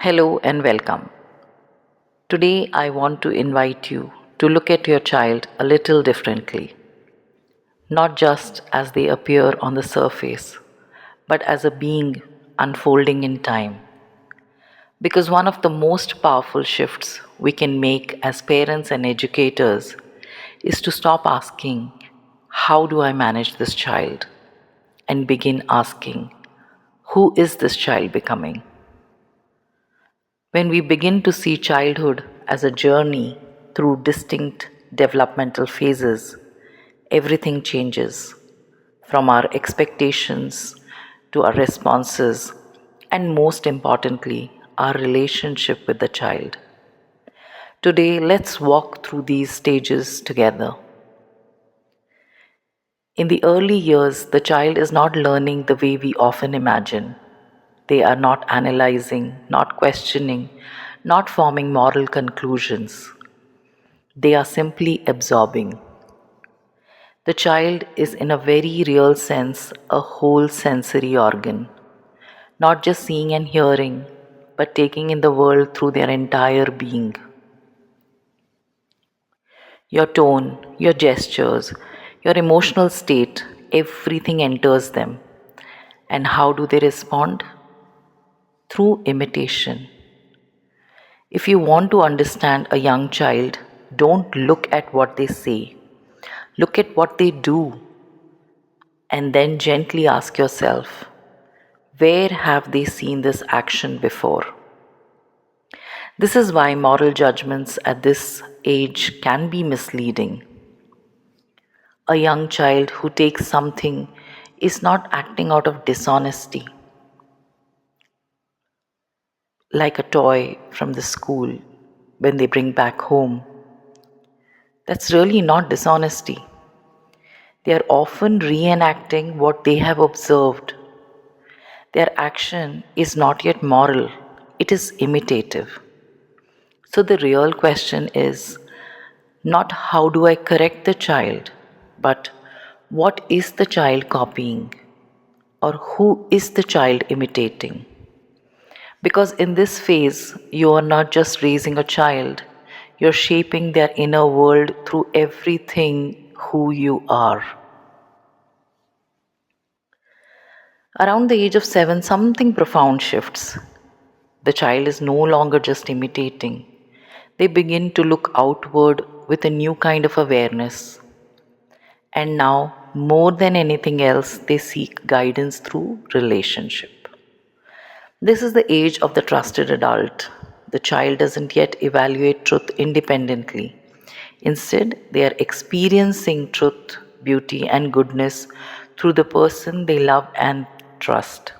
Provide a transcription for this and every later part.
Hello and welcome. Today I want to invite you to look at your child a little differently, not just as they appear on the surface, but as a being unfolding in time. Because one of the most powerful shifts we can make as parents and educators is to stop asking, "How do I manage this child?" and begin asking, "Who is this child becoming?" When we begin to see childhood as a journey through distinct developmental phases, everything changes from our expectations to our responses, and most importantly, our relationship with the child. Today, let's walk through these stages together. In the early years, the child is not learning the way we often imagine. They are not analyzing, not questioning, not forming moral conclusions. They are simply absorbing. The child is, in a very real sense, a whole sensory organ, not just seeing and hearing, but taking in the world through their entire being. Your tone, your gestures, your emotional state, everything enters them. And how do they respond? Through imitation. If you want to understand a young child, don't look at what they say. Look at what they do. And then gently ask yourself, where have they seen this action before? This is why moral judgments at this age can be misleading. A young child who takes something is not acting out of dishonesty, like a toy from the school when they bring back home. That's really not dishonesty. They are often reenacting what they have observed. Their action is not yet moral, it is imitative. So the real question is not how do I correct the child, but what is the child copying or who is the child imitating? Because in this phase, you are not just raising a child, you're shaping their inner world through everything who you are. Around the age of 7, something profound shifts. The child is no longer just imitating. They begin to look outward with a new kind of awareness. And now, more than anything else, they seek guidance through relationship. This is the age of the trusted adult. The child doesn't yet evaluate truth independently. Instead, they are experiencing truth, beauty, and goodness through the person they love and trust.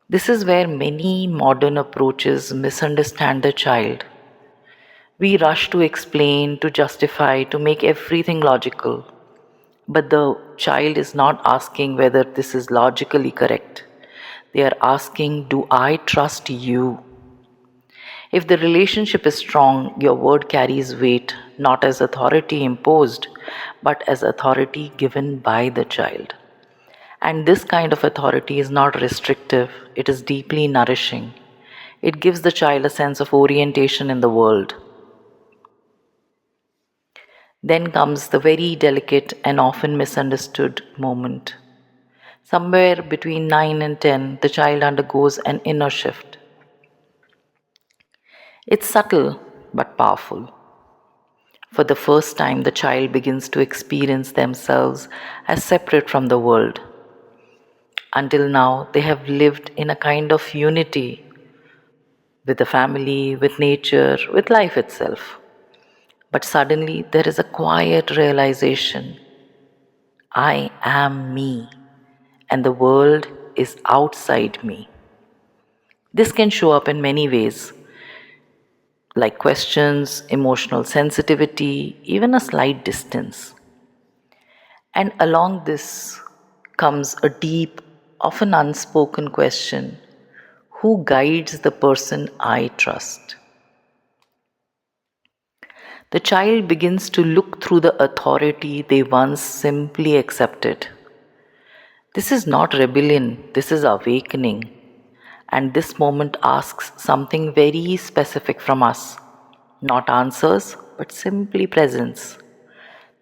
This is where many modern approaches misunderstand the child. We rush to explain, to justify, to make everything logical. But the child is not asking whether this is logically correct. They are asking, do I trust you? If the relationship is strong, your word carries weight, not as authority imposed, but as authority given by the child. And this kind of authority is not restrictive, it is deeply nourishing. It gives the child a sense of orientation in the world. Then comes the very delicate and often misunderstood moment. Somewhere between 9 and 10, the child undergoes an inner shift. It's subtle but powerful. For the first time, the child begins to experience themselves as separate from the world. Until now, they have lived in a kind of unity with the family, with nature, with life itself. But suddenly, there is a quiet realization: I am me, and the world is outside me. This can show up in many ways, like questions, emotional sensitivity, even a slight distance. And along this comes a deep, often unspoken question: who guides the person I trust? The child begins to look through the authority they once simply accepted. This is not rebellion, this is awakening. And this moment asks something very specific from us. Not answers, but simply presence.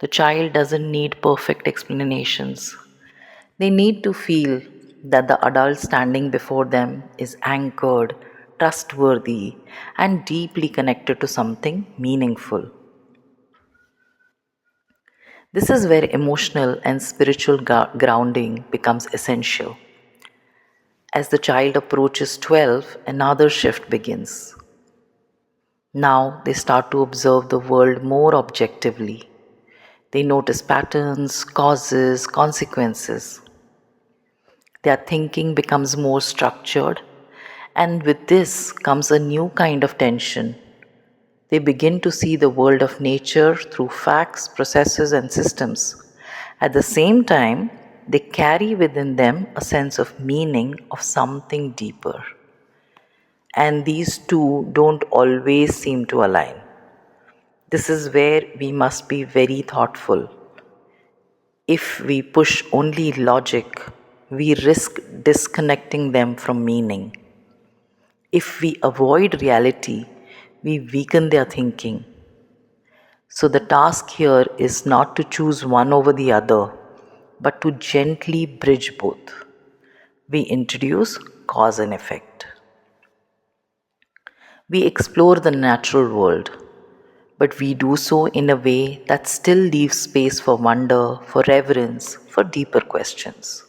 The child doesn't need perfect explanations. They need to feel that the adult standing before them is anchored, trustworthy, and deeply connected to something meaningful. This is where emotional and spiritual grounding becomes essential. As the child approaches 12, another shift begins. Now they start to observe the world more objectively. They notice patterns, causes, consequences. Their thinking becomes more structured, and with this comes a new kind of tension. They begin to see the world of nature through facts, processes, and systems. At the same time, they carry within them a sense of meaning of something deeper. And these two don't always seem to align. This is where we must be very thoughtful. If we push only logic, we risk disconnecting them from meaning. If we avoid reality, we weaken their thinking. So, the task here is not to choose one over the other, but to gently bridge both. We introduce cause and effect. We explore the natural world, but we do so in a way that still leaves space for wonder, for reverence, for deeper questions.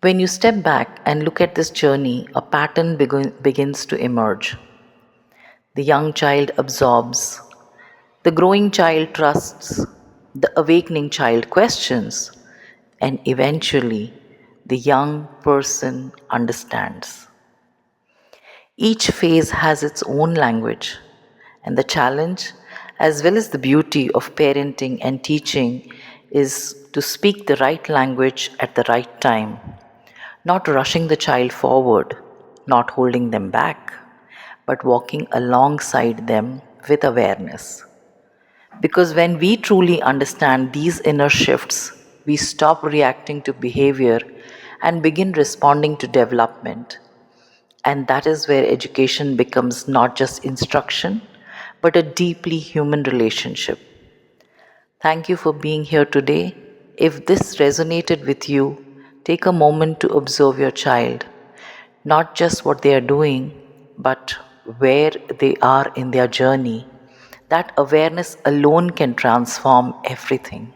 When you step back and look at this journey, a pattern begins to emerge. The young child absorbs, the growing child trusts, the awakening child questions, and eventually the young person understands. Each phase has its own language, and the challenge, as well as the beauty of parenting and teaching, is to speak the right language at the right time, not rushing the child forward, not holding them back, but walking alongside them with awareness. Because when we truly understand these inner shifts, we stop reacting to behavior and begin responding to development. And that is where education becomes not just instruction, but a deeply human relationship. Thank you for being here today. If this resonated with you, take a moment to observe your child, not just what they are doing, but where they are in their journey. That awareness alone can transform everything.